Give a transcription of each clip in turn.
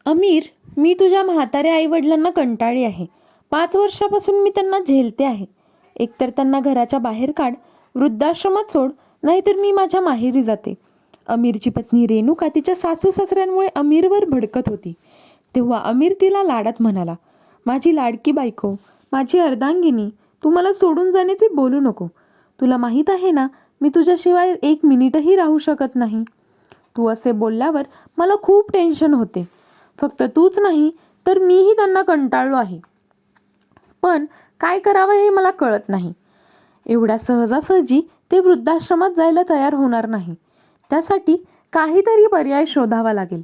अमीर, मी तुझ्या म्हाताऱ्या आईवडिलांना कंटाळी आहे. 5 वर्षापासून मी त्यांना झेलते आहे. एकतर त्यांना घराच्या बाहेर काढ, वृद्धाश्रमात सोड, नाहीतर मी माझ्या माहेरी जाते. अमीरची पत्नी रेणुका तिच्या सासू सासऱ्यांमुळे अमीरवर भडकत होती. तेव्हा अमीर तिला लाडात म्हणाला, माझी लाडकी बायको, माझी अर्धांगिनी, तू मला सोडून जाण्याचे बोलू नको. तुला माहीत आहे ना, मी तुझ्याशिवाय 1 मिनिटही राहू शकत नाही. तू असे बोलल्यावर मला खूप टेन्शन होते. फक्त तूच नाही तर मीही त्यांना कंटाळलो आहे. पण काय करावं हे मला कळत नाही. एवढ्या सहजासहजी ते वृद्धाश्रमात जायला तयार होणार नाही. त्यासाठी काहीतरी पर्याय शोधावा लागेल.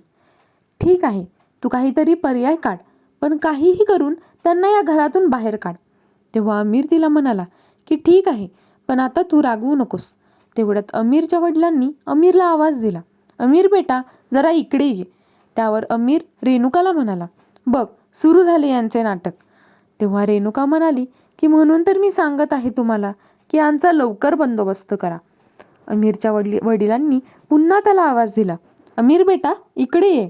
ठीक आहे, तू काहीतरी पर्याय काढ, पण काहीही करून त्यांना या घरातून बाहेर काढ. तेव्हा अमीर तिला म्हणाला की ठीक आहे, पण आता तू रागवू नकोस. तेवढ्यात अमीरच्या वडिलांनी अमीरला आवाज दिला, अमीर बेटा, जरा इकडे ये. त्यावर अमीर रेणुकाला म्हणाला, बघ सुरू झाले यांचे नाटक. तेव्हा रेणुका म्हणाली की म्हणून तर मी सांगत आहे तुम्हाला की यांचा लवकर बंदोबस्त करा. अमीरच्या वडिलांनी पुन्हा त्याला आवाज दिला, अमीर बेटा, इकडे ये.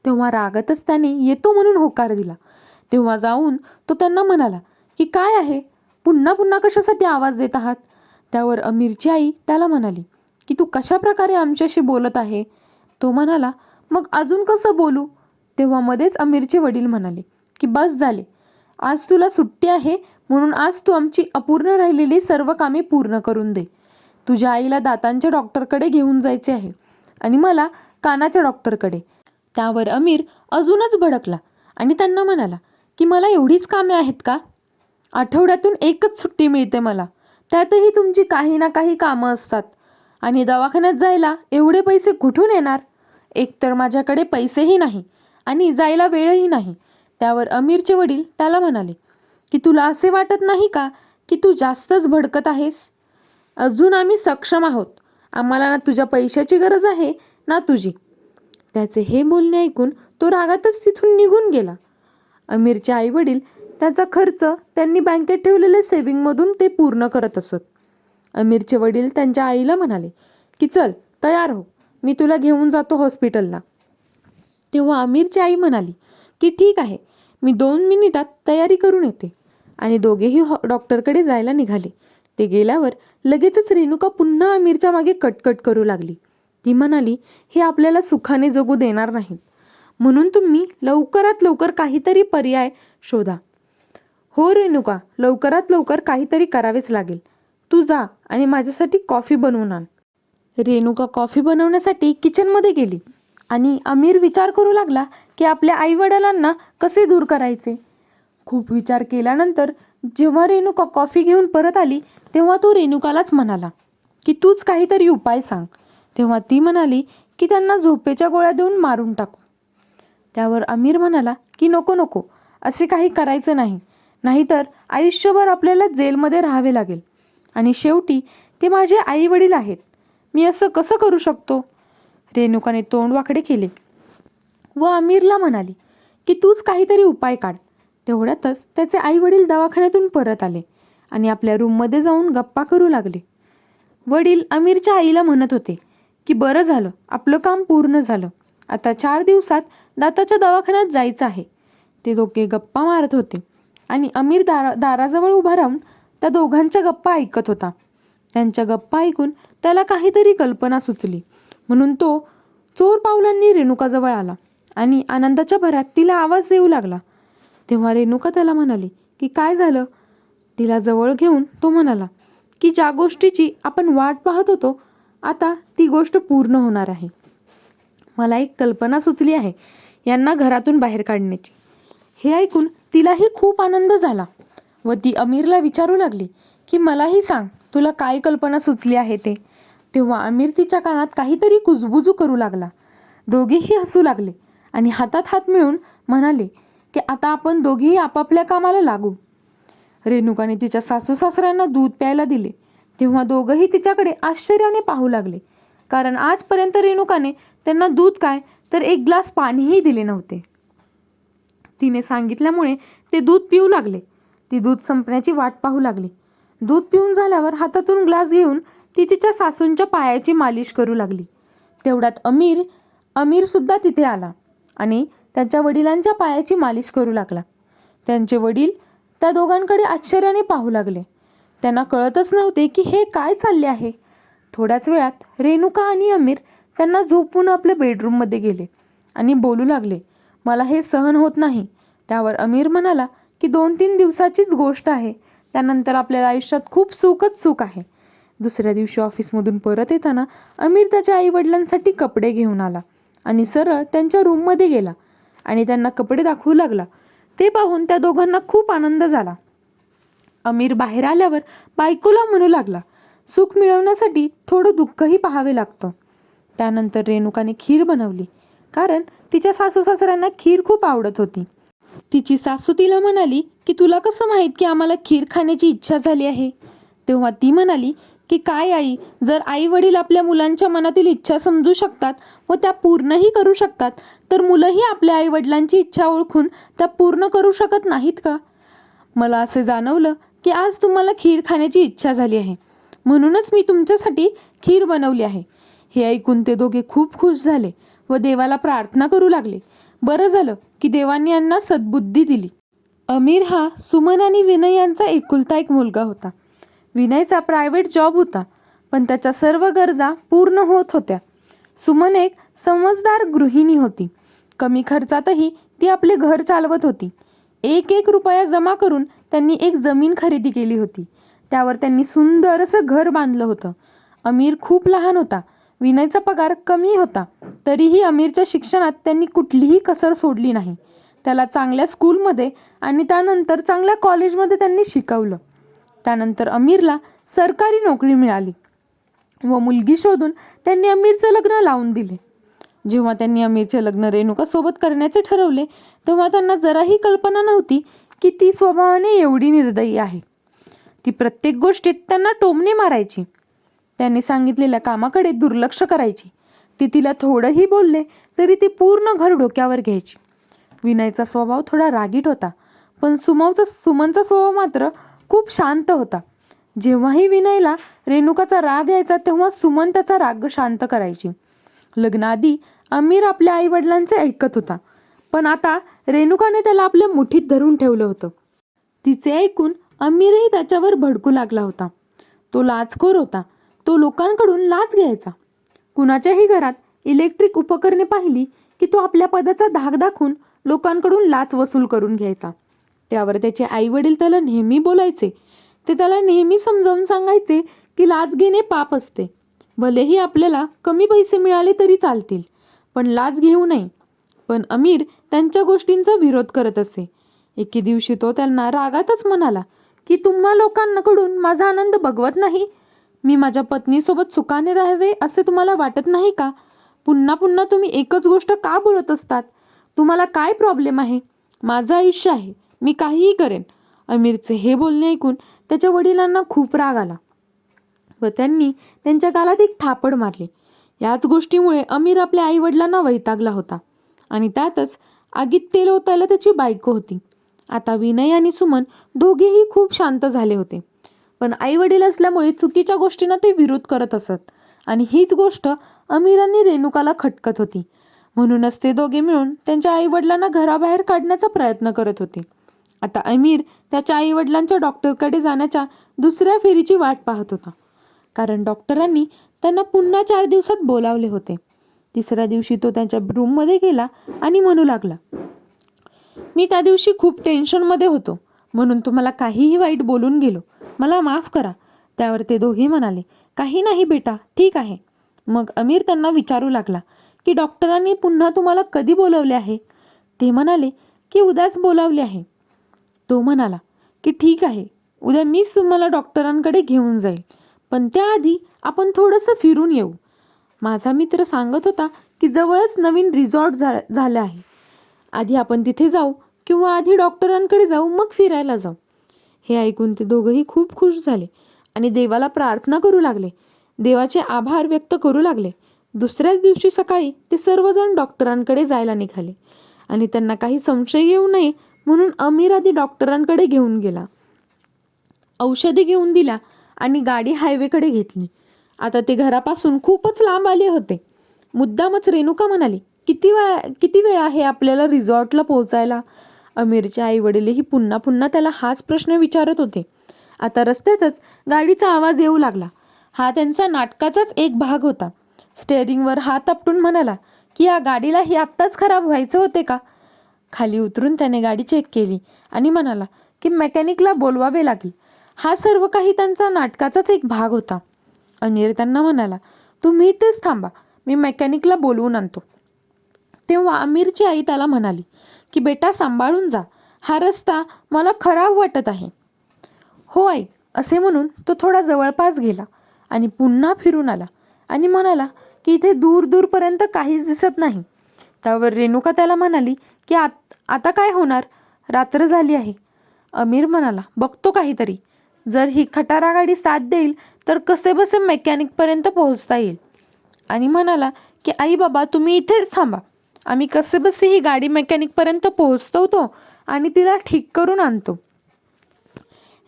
तेव्हा रागातच त्याने येतो म्हणून होकार दिला. तेव्हा जाऊन तो त्यांना म्हणाला की काय आहे, पुन्हा पुन्हा कशासाठी आवाज देत आहात. त्यावर अमीरची आई त्याला म्हणाली की तू कशा प्रकारे आमच्याशी बोलत आहे. तो म्हणाला, मग अजून कसं बोलू. तेव्हा मध्येच अमीरचे वडील म्हणाले की बस झाले, आज तुला सुट्टी आहे, म्हणून आज तू आमची अपूर्ण राहिलेली सर्व कामे पूर्ण करून दे. तुझ्या आईला दातांच्या डॉक्टरकडे घेऊन जायचे आहे आणि मला कानाच्या डॉक्टरकडे. त्यावर अमीर अजूनच भडकला आणि त्यांना म्हणाला की मला एवढीच कामे आहेत का. आठवड्यातून एकच सुट्टी मिळते मला, त्यातही तुमची काही ना काही कामं असतात आणि दवाखान्यात जायला एवढे पैसे कुठून येणार. एकतर माझ्याकडे पैसेही नाही आणि जायला वेळही नाही. त्यावर अमीरचे वडील त्याला म्हणाले की तुला असे वाटत नाही का की तू जास्तच भडकत आहेस. अजून आम्ही सक्षम आहोत. आम्हाला ना तुझ्या पैशाची गरज आहे ना तुझी. त्याचे हे बोलणे ऐकून तो रागातच तिथून निघून गेला. अमीरचे आई वडील त्याचा खर्च त्यांनी बँकेत ठेवलेले सेव्हिंगमधून ते पूर्ण करत असत. अमीरचे वडील त्यांच्या आईला म्हणाले की चल तयार हो, मी तुला घेऊन जातो हॉस्पिटलला. तेव्हा अमीरची आई म्हणाली की ठीक आहे, मी 2 मिनिटात तयारी करून येते. आणि दोघेही डॉक्टरकडे जायला निघाले. ते गेल्यावर लगेचच रेणुका पुन्हा अमीरच्या मागे कटकट करू लागली. ती म्हणाली, हे आपल्याला सुखाने जगू देणार नाहीत, म्हणून तुम्ही लवकरात लवकर काहीतरी पर्याय शोधा. हो रेणुका, लवकरात लवकर काहीतरी करावेच लागेल. तू जा आणि माझ्यासाठी कॉफी बनवून आण. रेणुका कॉफी बनवण्यासाठी किचनमध्ये गेली आणि अमीर विचार करू लागला की आपल्या आईवडिलांना कसे दूर करायचे. खूप विचार केल्यानंतर जेव्हा रेणुका कॉफी घेऊन परत आली तेव्हा तो रेणुकालाच म्हणाला की तूच काहीतरी उपाय सांग. तेव्हा ती म्हणाली की त्यांना झोपेच्या गोळ्या देऊन मारून टाकू. त्यावर अमीर म्हणाला की नको नको, असे काही करायचं नाही, नाहीतर आयुष्यभर आपल्याला जेलमध्ये राहावे लागेल आणि शेवटी ते माझे आई वडील आहेत. मी असं कसं करू शकतो. रेणुकाने तोंड वाकडे केले व अमीरला म्हणाली की तूच काहीतरी उपाय काढ. तेवढ्यातच त्याचे आई वडील दवाखान्यातून परत आले आणि आपल्या रूममध्ये जाऊन गप्पा करू लागले. वडील अमीरच्या आईला म्हणत होते की बरं झालं, आपलं काम पूर्ण झालं. आता 4 दिवसात दाताच्या दवाखान्यात जायचं आहे. ते दोघे गप्पा मारत होते आणि अमीर दाराजवळ उभा राहून त्या दोघांच्या गप्पा ऐकत होता. त्यांच्या गप्पा ऐकून त्याला काहीतरी कल्पना सुचली, म्हणून तो चोर पावलांनी रेणुकाजवळ आला आणि आनंदाच्या भरात तिला आवाज देऊ लागला. तेव्हा रेणुका त्याला म्हणाली की काय झालं. तिला जवळ घेऊन तो म्हणाला की ज्या गोष्टीची आपण वाट पाहत होतो, आता ती गोष्ट पूर्ण होणार आहे. मला एक कल्पना सुचली आहे यांना घरातून बाहेर काढण्याची. हे ऐकून तिलाही खूप आनंद झाला व ती अमीरला विचारू लागली की मलाही सांग, तुला काय कल्पना सुचली आहे ते. तेव्हा अमीर तिच्या कानात काहीतरी कुजबुजू करू लागला. दोघेही हसू लागले आणि हातात हात मिळून म्हणाले की आता आपण दोघेही आपापल्या कामाला लागू. रेणुकाने तिच्या सासू सासऱ्यांना दूध प्यायला दिले. तेव्हा दोघंही तिच्याकडे आश्चर्याने पाहू लागले, कारण आजपर्यंत रेणुकाने त्यांना दूध काय तर 1 ग्लास पाणीही दिले नव्हते. तिने सांगितल्यामुळे ते दूध पिऊ लागले. ती दूध संपण्याची वाट पाहू लागली. दूध पिऊन झाल्यावर हातातून ग्लास घेऊन ती तिच्या सासूंच्या पायाची मालिश करू लागली. तेवढ्यात अमीर सुद्धा तिथे आला आणि त्यांच्या वडिलांच्या पायाची मालिश करू लागला. त्यांचे वडील त्या दोघांकडे आश्चर्याने पाहू लागले. त्यांना कळतच नव्हते की हे काय चालले आहे. थोड्याच वेळात रेणुका आणि अमीर त्यांना झोपून आपल्या बेडरूममध्ये गेले आणि बोलू लागले, मला हे सहन होत नाही. त्यावर अमीर म्हणाला की 2-3 दिवसाचीच गोष्ट आहे, त्यानंतर आपल्याला आयुष्यात खूप सुखच सुख आहे. दुसऱ्या दिवशी ऑफिसमधून परत येताना अमीर त्याच्या आईवडिलांसाठी कपडे घेऊन आला आणि सरळ त्यांच्या रूममध्ये गेला आणि त्यांना कपडे दाखवू लागला. ते पाहून त्या दोघांना खूप आनंद झाला. अमीर बाहेर आल्यावर बायकोला म्हणू लागला, सुख मिळवण्यासाठी थोडं दुःखही पाहावे लागतं. त्यानंतर रेणुकाने खीर बनवली, कारण तिच्या सासू सासऱ्यांना खीर खूप आवडत होती. तिची सासू तिला म्हणाली की तुला कसं माहीत की आम्हाला खीर खाण्याची इच्छा झाली आहे. तेव्हा ती म्हणाली की काय आई, जर आई वडील आपल्या मुलांच्या मनातील इच्छा समजू शकतात व त्या पूर्णही करू शकतात, तर मुलंही आपल्या आई वडिलांची इच्छा ओळखून त्या पूर्ण करू शकत नाहीत का? मला असे जाणवलं की आज तुम्हाला खीर खाण्याची इच्छा झाली आहे, म्हणूनच मी तुमच्यासाठी खीर बनवली आहे. हे ऐकून ते दोघे खूप खुश झाले व देवाला प्रार्थना करू लागले. बरं झालं की देवाने यांना सद्बुद्धी दिली. अमीर हा सुमन आणि विनय यांचा एकुलता एक मुलगा होता. विनयचा प्रायव्हेट जॉब होता, पण त्याच्या सर्व गरजा पूर्ण होत होत्या. सुमन एक समजदार गृहिणी होती. कमी खर्चातही ती आपले घर चालवत होती. 1-1 रुपया जमा करून त्यांनी एक जमीन खरेदी केली होती. त्यावर त्यांनी सुंदर असं घर बांधलं होतं. अमीर खूप लहान होता. विनयचा पगार कमी होता, तरीही अमीरच्या शिक्षणात त्यांनी कुठलीही कसर सोडली नाही. त्याला चांगल्या स्कूलमध्ये आणि त्यानंतर चांगल्या कॉलेजमध्ये त्यांनी शिकवलं. त्यानंतर अमीरला सरकारी नोकरी मिळाली व मुलगी शोधून त्यांनी अमीरचं लग्न लावून दिले. जेव्हा त्यांनी अमीरचे लग्न रेणुकासोबत करण्याचे ठरवले, तेव्हा त्यांना जराही कल्पना नव्हती की ती स्वभावाने एवढी निर्दयी आहे. ती प्रत्येक गोष्टीत त्यांना टोमणे मारायची. त्यांनी सांगितलेल्या कामाकडे दुर्लक्ष करायची. ती तिला थोडंही बोलले तरी ती पूर्ण घर डोक्यावर घ्यायची. विनयचा स्वभाव थोडा रागीट होता, पण सुमनचा स्वभाव मात्र खूप शांत होता. जेव्हाही विनयला रेणुकाचा राग यायचा, तेव्हा सुमन त्याचा राग शांत करायची. लग्नाआधी अमीर आपल्या आईवडिलांचे ऐकत होता, पण आता रेणुकाने त्याला आपल्या मुठीत धरून ठेवलं होतं. तिचे ऐकून अमीरही त्याच्यावर भडकू लागला होता. तो लाचखोर होता. तो लोकांकडून लाच घ्यायचा. कुणाच्याही घरात इलेक्ट्रिक उपकरणे पाहिली की तो आपल्या पदाचा धाक दाखवून लोकांकडून लाच वसूल करून घ्यायचा. त्यावर त्याचे आईवडील त्याला नेहमी बोलायचे. ते त्याला नेहमी समजावून सांगायचे की लाच घेणे पाप असते. भलेही आपल्याला कमी पैसे मिळाले तरी चालतील, पण लाच घेऊ नये. पण अमीर त्यांच्या गोष्टींचा विरोध करत असे. एके दिवशी तो त्यांना रागातच म्हणाला की तुम्हा लोकांकडून माझा आनंद बघवत नाही. मी माझ्या पत्नीसोबत सुखाने राहावे असे तुम्हाला वाटत नाही का? पुन्हा पुन्हा तुम्ही एकच गोष्ट का बोलत असतात? तुम्हाला काय प्रॉब्लेम आहे? माझं आयुष्य आहे, मी काहीही करेन. अमीरचे हे बोलणे ऐकून त्याच्या वडिलांना खूप राग आला व त्यांनी त्यांच्या गालात एक थापड मारली. याच गोष्टीमुळे अमीर आपल्या आईवडिलांना वैतागला होता आणि त्यातच आगीत तेल ओतायला त्याची बायको होती. आता विनय आणि सुमन दोघेही खूप शांत झाले होते, पण आईवडील असल्यामुळे चुकीच्या गोष्टींना ते विरोध करत असत आणि हीच गोष्ट अमीर आणि रेणुकाला खटकत होती. म्हणूनच ते दोघे मिळून त्यांच्या आईवडिलांना घराबाहेर काढण्याचा प्रयत्न करत होते. आता अमीर त्याच्या आईवडिलांच्या डॉक्टरकडे जाण्याच्या दुसऱ्या फेरीची वाट पाहत होता, कारण डॉक्टरांनी त्यांना पुन्हा 4 दिवसात बोलावले होते. तिसऱ्या दिवशी तो त्यांच्या रूममध्ये गेला आणि म्हणू लागला, मी त्या दिवशी खूप टेन्शनमध्ये होतो, म्हणून तुम्हाला काहीही वाईट बोलून गेलो, मला माफ करा. त्यावर ते दोघे म्हणाले, काही नाही बेटा, ठीक आहे. मग अमीर त्यांना विचारू लागला की डॉक्टरांनी पुन्हा तुम्हाला कधी बोलवले आहे? ते म्हणाले की उद्याच बोलावले आहे. तो म्हणाला की ठीक आहे, उद्या मीच तुम्हाला डॉक्टरांकडे घेऊन जाईल, पण त्याआधी आपण थोडंसं फिरून येऊ. माझा मित्र सांगत होता की जवळच नवीन रिसॉर्ट झालं आहे. आधी आपण तिथे जाऊ किंवा आधी डॉक्टरांकडे जाऊ, मग फिरायला जाऊ. हे ऐकून ते दोघंही खूप खुश झाले आणि देवाला प्रार्थना करू लागले. देवाचे आभार व्यक्त करू लागले. दुसऱ्याच दिवशी सकाळी ते सर्वजण डॉक्टरांकडे जायला निघाले आणि त्यांना काही संशय येऊ नये म्हणून अमीर आधी डॉक्टरांकडे घेऊन गेला. औषधे घेऊन दिल्या आणि गाडी हायवेकडे घेतली. आता ते घरापासून खूपच लांब आले होते. मुद्दामच रेणुका म्हणाली, किती वेळ आहे आपल्याला रिसॉर्टला पोहोचायला? अमीरचे आई वडीलही पुन्हा पुन्हा त्याला हाच प्रश्न विचारत होते. आता रस्त्यातच गाडीचा आवाज येऊ लागला. हा त्यांचा नाटकाचाच एक भाग होता. स्टेअरिंगवर हात आपटून म्हणाला की या गाडीला ही आत्ताच खराब व्हायचं होते का? खाली उतरून त्याने गाडी चेक केली आणि म्हणाला की मेकॅनिकला बोलवावे लागेल. हा सर्व काही त्यांचा नाटकाचाच एक भाग होता. अमीर त्यांना म्हणाला, तुम्ही इथेच थांबा, मी मेकॅनिकला बोलवून आणतो. तेव्हा अमीरची आई त्याला म्हणाली की बेटा सांभाळून जा, हा रस्ता मला खराब वाटत आहे. हो आई, असे म्हणून तो थोडा जवळपास गेला आणि पुन्हा फिरून आला आणि म्हणाला की इथे दूर दूरपर्यंत काहीच दिसत नाही. त्यावर रेणुका त्याला म्हणाली की आता काय होणार, रात्र झाली आहे. अमीर म्हणाला, बघतो काहीतरी, जर ही खटारा गाडी साथ देईल तर कसेबसे मेकॅनिकपर्यंत पोहोचता येईल. आणि म्हणाला की आई बाबा तुम्ही इथेच थांबा, आम्ही कसेबसे ही गाडी मेकॅनिकपर्यंत पोहोचवतो आणि तिला ठीक करून आणतो.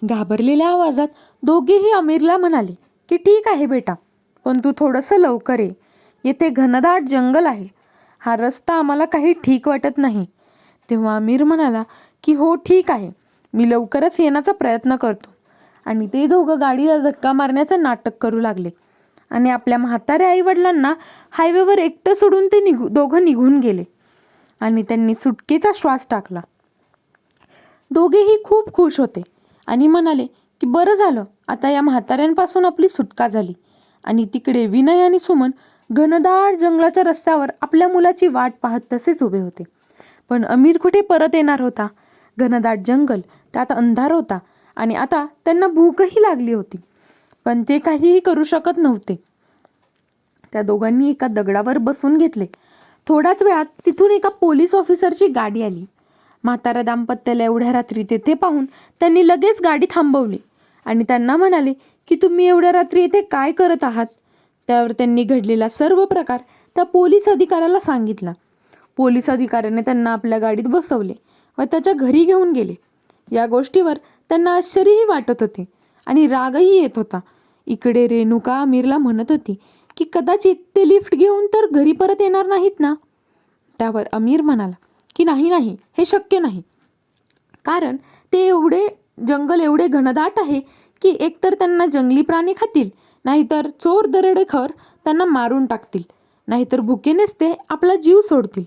घाबरलेल्या आवाजात दोघेही अमीरला म्हणाले की ठीक आहे बेटा, पण तू थोडंसं लवकर ये, येथे घनदाट जंगल आहे, हा रस्ता आम्हाला काही ठीक वाटत नाही. तेव्हा अमीर म्हणाला की हो ठीक आहे, मी लवकरच येण्याचा प्रयत्न करतो. आणि ते दोघं गाडीला धक्का मारण्याचं नाटक करू लागले आणि आपल्या म्हाताऱ्या आईवडिलांना हायवेवर एकटं सोडून ते दोघं निघून गेले आणि त्यांनी सुटकेचा श्वास टाकला. दोघेही खूप खुश होते आणि म्हणाले की बरं झालं, आता या म्हाताऱ्यांपासून आपली सुटका झाली. आणि तिकडे विनय आणि सुमन घनदाट जंगलाच्या रस्त्यावर आपल्या मुलाची वाट पाहत तसेच उभे होते. पण अमीर कुठे परत येणार होता? घनदाट जंगल, त्यात अंधार होता आणि आता त्यांना भूकही लागली होती, पण ते काहीही करू शकत नव्हते. त्या दोघांनी एका दगडावर बसून घेतले. थोड्याच वेळात तिथून एका पोलीस ऑफिसरची गाडी आली. म्हाताऱ्या दाम्पत्याला एवढ्या रात्री तेथे पाहून त्यांनी लगेच गाडी थांबवली आणि त्यांना म्हणाले की तुम्ही एवढ्या रात्री येथे काय करत आहात? त्यावर त्यांनी घडलेला सर्व प्रकार त्या पोलीस अधिकाऱ्याला सांगितला. पोलीस अधिकाऱ्याने त्यांना आपल्या गाडीत बसवले व त्याच्या घरी घेऊन गेले. या गोष्टीवर त्यांना आश्चर्यही वाटत होते आणि रागही येत होता. इकडे रेणुका अमीरला म्हणत होती की कदाचित ते लिफ्ट घेऊन तर घरी परत येणार नाहीत ना? त्यावर अमीर म्हणाला की नाही, हे शक्य नाही, कारण ते जंगल एवढे घनदाट आहे की एकतर त्यांना जंगली प्राणी खातील, नाहीतर चोर दरोडेखोर त्यांना मारून टाकतील, नाहीतर भुकेनेच ते आपला जीव सोडतील.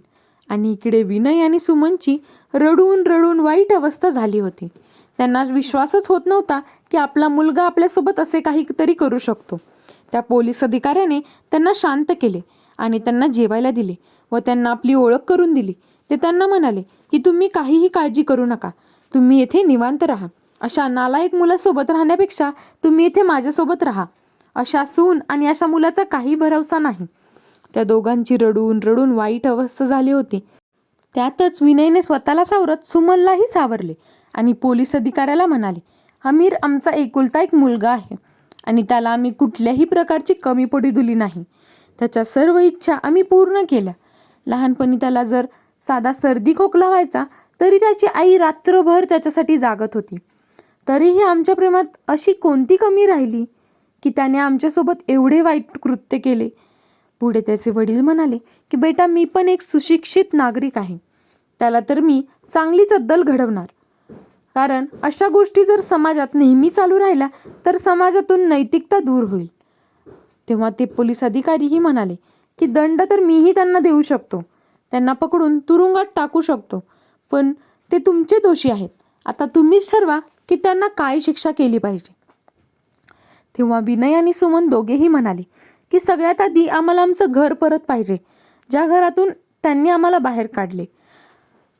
आणि इकडे विनय आणि सुमनची रडून रडून वाईट अवस्था झाली होती. त्यांना विश्वासच होत नव्हता की आपला मुलगा आपल्यासोबत असे काहीतरी करू शकतो. त्या पोलीस अधिकाऱ्याने त्यांना शांत केले आणि त्यांना जेवायला दिले व त्यांना आपली ओळख करून दिली. ते त्यांना म्हणाले की तुम्ही काहीही काळजी करू नका, तुम्ही येथे निवांत राहा. अशा नालायक मुलासोबत राहण्यापेक्षा तुम्ही येथे माझ्यासोबत राहा. अशा सून आणि अशा मुलाचा काही भरवसा नाही. त्या दोघांची रडून रडून वाईट अवस्था झाली होती. त्यातच विनयने स्वतःला सावरत सुमनलाही सावरले आणि पोलीस अधिकाऱ्याला म्हणाले, अमीर आमचा एकुलता एक मुलगा आहे आणि त्याला आम्ही कुठल्याही प्रकारची कमी पडू दिली नाही. त्याच्या सर्व इच्छा आम्ही पूर्ण केल्या. लहानपणी त्याला जर साधा सर्दी खोकला व्हायचा तरी त्याची आई रात्रभर त्याच्यासाठी जागत होती. तरीही आमच्या प्रेमात अशी कोणती कमी राहिली की त्याने आमच्यासोबत एवढे वाईट कृत्य केले? पुढे त्याचे वडील म्हणाले की बेटा, मी पण एक सुशिक्षित नागरिक आहे, त्याला तर मी चांगलीच अद्दल घडवणार, कारण अशा गोष्टी जर समाजात नेहमी चालू राहिल्या तर समाजातून नैतिकता दूर होईल. तेव्हा ते पोलीस अधिकारीही म्हणाले की दंड तर मीही त्यांना देऊ शकतो, त्यांना पकडून तुरुंगात टाकू शकतो, पण ते तुमचे दोषी आहेत. आता तुम्हीच ठरवा की त्यांना काय शिक्षा केली पाहिजे. तेव्हा विनय आणि सुमन दोघेही म्हणाले की सगळ्यात आधी आम्हाला आमचं घर परत पाहिजे, ज्या घरातून त्यांनी आम्हाला बाहेर काढले.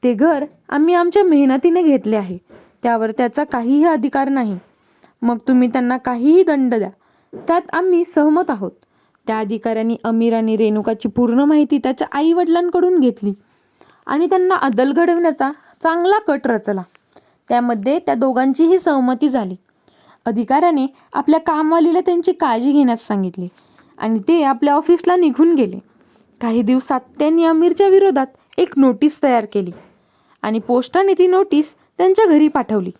ते घर आम्ही आमच्या मेहनतीने घेतले आहे, त्यावर त्याचा काहीही अधिकार नाही. मग तुम्ही त्यांना काहीही दंड द्या, त्यात आम्ही सहमत आहोत. त्या अधिकाऱ्यांनी अमीर आणि रेणुकाची पूर्ण माहिती त्याच्या आई वडिलांकडून घेतली आणि त्यांना अद्दल घडवण्याचा चांगला कट रचला. त्यामध्ये त्या दोघांचीही सहमती झाली. अधिकाऱ्याने आपल्या कामवालीला त्यांची काळजी घेण्यास सांगितले आणि ते आपल्या ऑफिसला निघून गेले. काही दिवसात त्यांनी अमीरच्या विरोधात एक नोटीस तयार केली आणि पोस्टाने ती नोटीस त्यांच्या घरी पाठवली.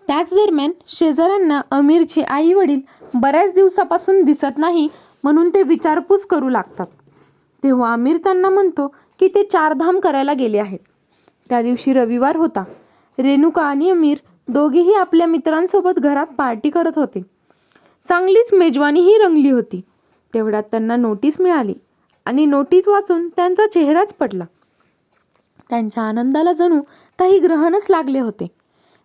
त्याच दरम्यान शेजाऱ्यांना अमीरचे आई वडील बऱ्याच दिवसापासून दिसत नाही म्हणून ते विचारपूस करू लागतात. तेव्हा अमीर त्यांना म्हणतो की ते चारधाम करायला गेले आहेत. त्या दिवशी रविवार होता. रेणुका आणि अमीर दोघेही आपल्या मित्रांसोबत घरात पार्टी करत होते. चांगलीच मेजवानीही रंगली होती. तेवढ्यात त्यांना नोटीस मिळाली आणि नोटीस वाचून त्यांचा चेहराच पडला. त्यांच्या आनंदाला जणू काही ग्रहणच लागले होते.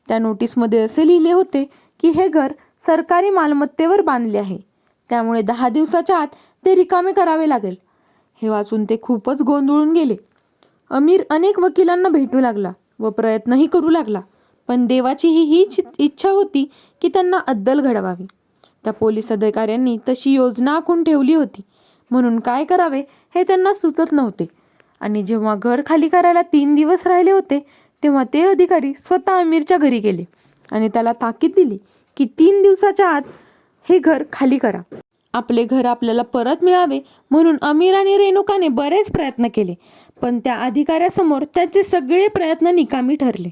त्या नोटीसमध्ये असे लिहिले होते की हे घर सरकारी मालमत्तेवर बांधले आहे, त्यामुळे 10 दिवसाच्या आत ते रिकामे करावे लागेल. हे वाचून ते खूपच गोंधळून गेले. अमीर अनेक वकिलांना भेटू लागला व प्रयत्नही करू लागला, पण देवाचीही हीच इच्छा होती की त्यांना अद्दल घडवावी. त्या पोलीस अधिकाऱ्यांनी तशी योजना आखून ठेवली होती, म्हणून काय करावे हे त्यांना सुचत नव्हते. आणि जेव्हा घर खाली करायला 3 दिवस राहिले होते, तेव्हा ते अधिकारी स्वतः अमीरच्या घरी गेले आणि त्याला ताकीद दिली की 3 दिवसाच्या आत हे घर खाली करा. आपले घर आपल्याला परत मिळावे म्हणून अमीर आणि रेणुकाने बरेच प्रयत्न केले, पण त्या अधिकाऱ्यासमोर त्यांचे सगळे प्रयत्न निकामी ठरले.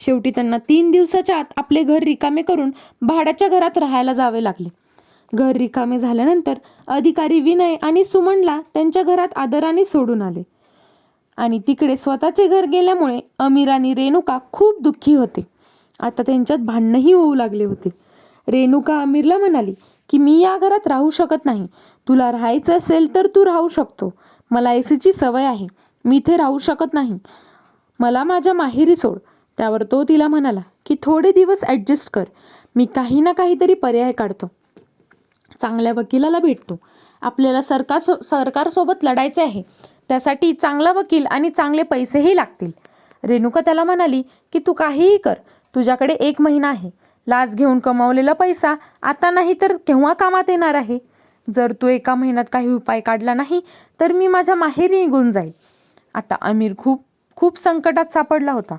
शेवटी त्यांना 3 दिवसाच्या आत आपले घर रिकामे करून भाड्याच्या घरात राहायला जावे लागले. घर रिकामे झाल्यानंतर अधिकारी विनय आणि सुमनला त्यांच्या घरात आदराने सोडून आले आणि तिकडे स्वतःचे घर गेल्यामुळे अमीर आणि रेणुका खूप दुःखी होते. आता त्यांच्यात भांडणंही होऊ लागले होते. रेणुका अमीरला म्हणाली की मी या घरात राहू शकत नाही. तुला राहायचं असेल तर तू राहू शकतो. मला एसीची सवय आहे. मी इथे राहू शकत नाही. मला माझ्या माहेरी सोड. त्यावर तो तिला म्हणाला की थोडे दिवस ॲडजस्ट कर. मी काही ना काहीतरी पर्याय काढतो. चांगल्या वकिलाला भेटतो. आपल्याला सरकारसोबत लढायचे आहे. त्यासाठी चांगला वकील आणि चांगले पैसेही लागतील. रेणुका त्याला म्हणाली की तू काहीही कर. तुझ्याकडे 1 महिना आहे. लाच घेऊन कमावलेला पैसा आता नाही तर केव्हा कामात येणार आहे? जर तू 1 महिन्यात काही उपाय काढला नाही तर मी माझ्या माहेरी निघून जाईल. आता अमीर खूप संकटात सापडला होता.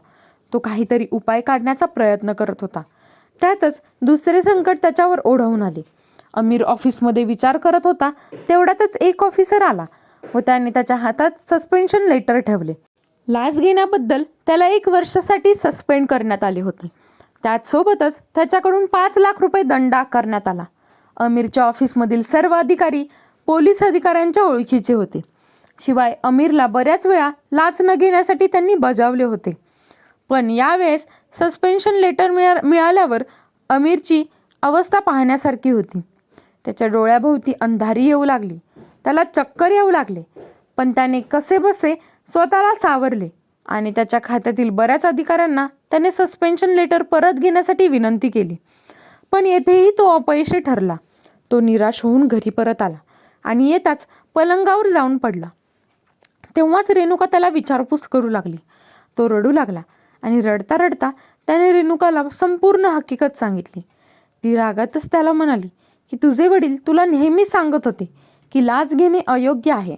तो काहीतरी उपाय काढण्याचा प्रयत्न करत होता. त्यातच दुसरे संकट त्याच्यावर ओढवून आले. अमीर ऑफिसमध्ये विचार करत होता, तेवढ्यातच एक ऑफिसर आला व त्याने त्याच्या हातात सस्पेन्शन लेटर ठेवले. लाच घेण्याबद्दल त्याला 1 वर्षासाठी सस्पेंड करण्यात आले होते. त्याचसोबतच त्याच्याकडून 5 लाख रुपये दंड आकारण्यात आला. अमीरच्या ऑफिसमधील सर्व अधिकारी पोलीस अधिकाऱ्यांच्या ओळखीचे होते. शिवाय अमीरला बऱ्याच वेळा लाच न घेण्यासाठी त्यांनी बजावले होते. पण यावेळेस सस्पेन्शन लेटर मिळाल्यावर अमीरची अवस्था पाहण्यासारखी होती. त्याच्या डोळ्याभोवती अंधारी येऊ लागली. त्याला चक्कर येऊ लागले. पण त्याने कसेबसे स्वतःला सावरले आणि त्याच्या खात्यातील बऱ्याच अधिकाऱ्यांना त्याने सस्पेन्शन लेटर परत घेण्यासाठी विनंती केली. पण येथेही तो अपयशी ठरला. तो निराश होऊन घरी परत आला आणि येताच पलंगावर जाऊन पडला. तेव्हाच रेणुका त्याला विचारपूस करू लागली. तो रडू लागला आणि रडता रडता त्याने रेणुकाला संपूर्ण हकीकत सांगितली. ती रागातच त्याला म्हणाली की तुझे वडील तुला नेहमी सांगत होते की लाच घेणे अयोग्य आहे,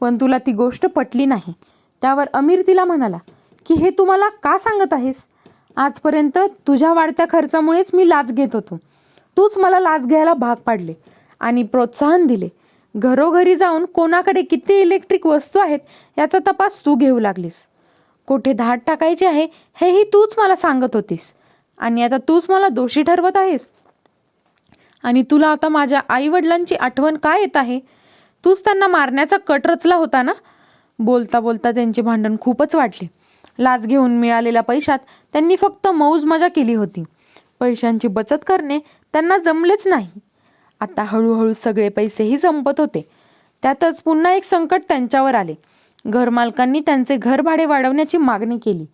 पण तुला ती गोष्ट पटली नाही. त्यावर अमीर तिला म्हणाला की हे तू मला का सांगत आहेस? आजपर्यंत तुझ्या वाढत्या खर्चामुळेच मी लाच घेत होतो. तूच मला लाच घ्यायला भाग पाडले आणि प्रोत्साहन दिले. घरोघरी जाऊन कोणाकडे किती इलेक्ट्रिक वस्तू आहेत याचा तपास तू घेऊ लागलीस. कोठे धाड टाकायचे आहे हेही तूच मला सांगत होतीस आणि आता तूच मला दोषी ठरवत आहेस. आणि तुला आता माझ्या आईवडिलांची आठवण काय येत आहे? तूच त्यांना मारण्याचा कट रचला होता ना? बोलता बोलता त्यांचे भांडण खूपच वाढले. लाच घेऊन मिळालेल्या पैशात त्यांनी फक्त मौज मजा केली होती. पैशांची बचत करणे त्यांना जमलेच नाही. आता हळूहळू सगळे पैसेही संपत होते. त्यातच पुन्हा एक संकट त्यांच्यावर आले. घरमालकांनी त्यांचे घर भाडे वाढवण्याची मागणी केली.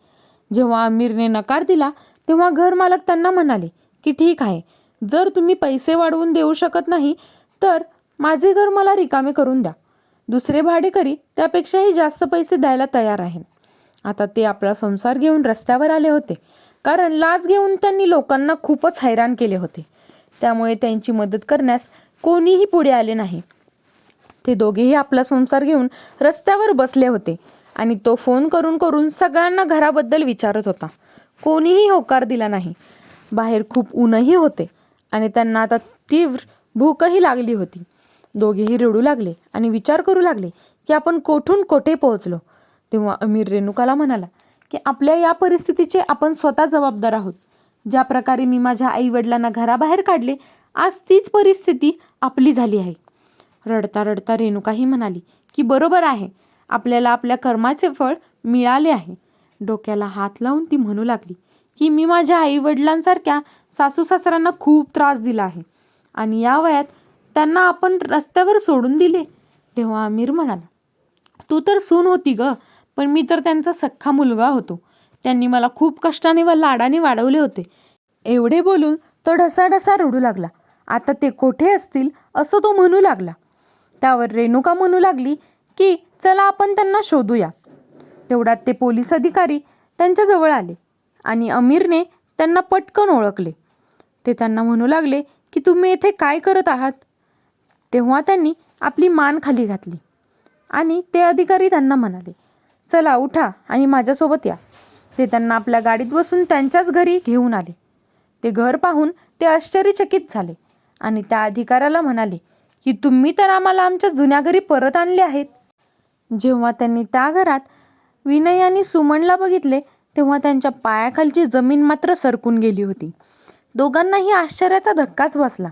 जेव्हा अमीरने नकार दिला तेव्हा घरमालक त्यांना म्हणाले की ठीक आहे, जर तुम्ही पैसे वाढवून देऊ शकत नाही तर माझे घर मला रिकामे करून द्या. दुसरे भाडेकरी त्यापेक्षाही जास्त पैसे द्यायला तयार आहे. आता ते आपला संसार घेऊन रस्त्यावर आले होते, कारण लाच घेऊन त्यांनी लोकांना खूपच हैराण केले होते. त्यामुळे त्यांची मदत करण्यास कोणीही पुढे आले नाही. ते दोघेही आपला संसार घेऊन रस्त्यावर बसले होते आणि तो फोन करून करून सगळ्यांना घराबद्दल विचारत होता. कोणीही होकार दिला नाही. बाहेर खूप ऊनही होते आणि त्यांना आता तीव्र भूकही लागली होती. दोघेही रडू लागले आणि विचार करू लागले की आपण कोठून कोठे पोहोचलो. तेव्हा अमीर रेणुकाला म्हणाला की आपल्या या परिस्थितीचे आपण स्वतः जबाबदार आहोत. ज्या प्रकारे मी माझ्या आईवडिलांना घराबाहेर काढले, आज तीच परिस्थिती आपली झाली आहे. रडता रडता रेणुकाही म्हणाली की बरोबर आहे, आपल्याला आपल्या कर्माचे फळ मिळाले आहे. डोक्याला हात लावून ती म्हणू लागली की मी माझ्या आईवडिलांसारख्या सासू सासऱ्यांना खूप त्रास दिला आहे आणि या वयात त्यांना आपण रस्त्यावर सोडून दिले. तेव्हा आमिर म्हणाला, तू तर सून होती ग, पण मी तर त्यांचा सख्खा मुलगा होतो. त्यांनी मला खूप कष्टाने व लाडाने वाढवले होते. एवढे बोलून तो ढसाढसा रडू लागला. आता ते कोठे असतील असं तो म्हणू लागला. त्यावर रेणुका म्हणू लागली की चला आपण त्यांना शोधूया. तेवढ्यात ते पोलीस अधिकारी त्यांच्या जवळ आले आणि आमिरने त्यांना पटकन ओळखले. ते त्यांना म्हणू लागले की तुम्ही येथे काय करत आहात. तेव्हा त्यांनी आपली मान खाली घातली आणि ते अधिकारी त्यांना म्हणाले, चला उठा आणि माझ्यासोबत या. ते त्यांना आपल्या गाडीत बसून त्यांच्याच घरी घेऊन आले. ते घर पाहून ते आश्चर्यचकित झाले आणि त्या अधिकाऱ्याला म्हणाले की तुम्ही तर आम्हाला आमच्या जुन्या घरी परत आणले आहेत. जेव्हा त्यांनी त्या घरात विनय आणि सुमनला बघितले तेव्हा त्यांच्या पायाखालची जमीन मात्र सरकून गेली होती. दोघांनाही आश्चर्याचा धक्काच बसला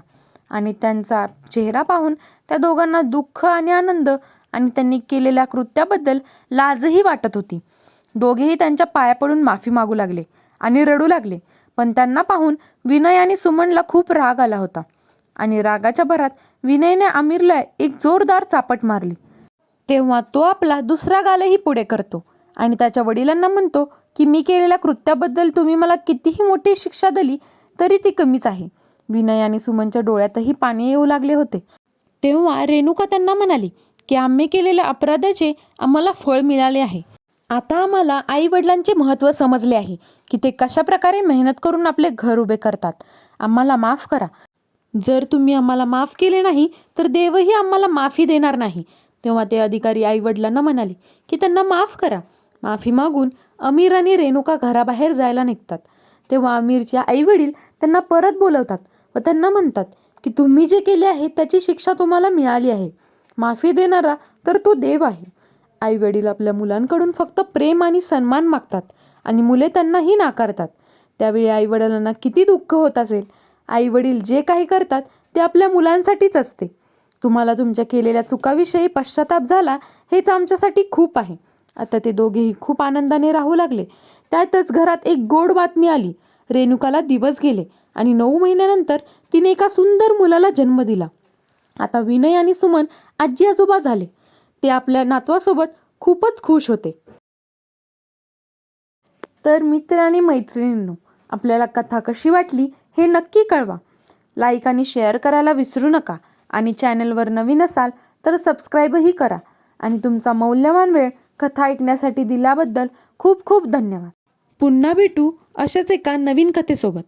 आणि त्यांचा चेहरा पाहून त्या दोघांना दुःख आणि आनंद आणि त्यांनी केलेल्या कृत्याबद्दल लाजही वाटत होती. दोघेही त्यांच्या पाया पडून माफी मागू लागले आणि रडू लागले. पण त्यांना पाहून विनय आणि सुमनला खूप राग आला होता आणि रागाच्या भरात विनयने आमिरला एक जोरदार चापट मारली. तेव्हा तो आपला दुसरा गालही पुढे करतो आणि त्याच्या वडिलांना म्हणतो की मी केलेल्या कृत्याबद्दल तुम्ही मला कितीही मोठी शिक्षा दिली तरी ती कमीच आहे. विनय आणि सुमनच्या डोळ्यातही पाणी येऊ लागले होते. तेव्हा रेणुका त्यांना म्हणाली की आम्ही केलेल्या अपराधाचे आम्हाला फळ मिळाले आहे. आता आम्हाला आई वडिलांचे महत्त्व समजले आहे की ते कशा प्रकारे मेहनत करून आपले घर उभे करतात. आम्हाला माफ करा. जर तुम्ही आम्हाला माफ केले नाही तर देवही आम्हाला माफी देणार नाही. तेव्हा ते अधिकारी आई वडिलांना म्हणाले की त्यांना माफ करा. माफी मागून आमिर आणि रेणुका घराबाहेर जायला निघतात. तेव्हा आमिरचे आई वडील त्यांना परत बोलवतात व त्यांना म्हणतात की तुम्ही जे केले आहे त्याची शिक्षा तुम्हाला मिळाली आहे. माफी देणारा तर तो देव आहे. आई वडील आपल्या मुलांकडून फक्त प्रेम आणि सन्मान मागतात आणि मुले त्यांनाही नाकारतात. त्यावेळी आई वडिलांना किती दुःख होत असेल. आई वडील जे काही करतात ते आपल्या मुलांसाठीच असते. तुम्हाला तुमच्या केलेल्या चुकाविषयी पश्चाताप झाला हेच आमच्यासाठी खूप आहे. आता ते दोघेही खूप आनंदाने राहू लागले. त्यातच घरात एक गोड बातमी आली. रेणुकाला दिवस गेले आणि 9 महिन्यानंतर तिने एका सुंदर मुलाला जन्म दिला. आता विनय आणि सुमन आजी आजोबा झाले. ते आपल्या नातवासोबत खूपच खुश होते. तर मित्र आणि मैत्रिणींनो, आपल्याला कथा कशी वाटली हे नक्की कळवा. लाईक आणि शेअर करायला विसरू नका आणि चॅनलवर नवीन असाल तर सबस्क्राईबही करा. आणि तुमचा मौल्यवान वेळ कथा ऐकण्यासाठी दिल्याबद्दल खूप खूप धन्यवाद. पुन्हा भेटू अशाच एका नवीन कथेसोबत.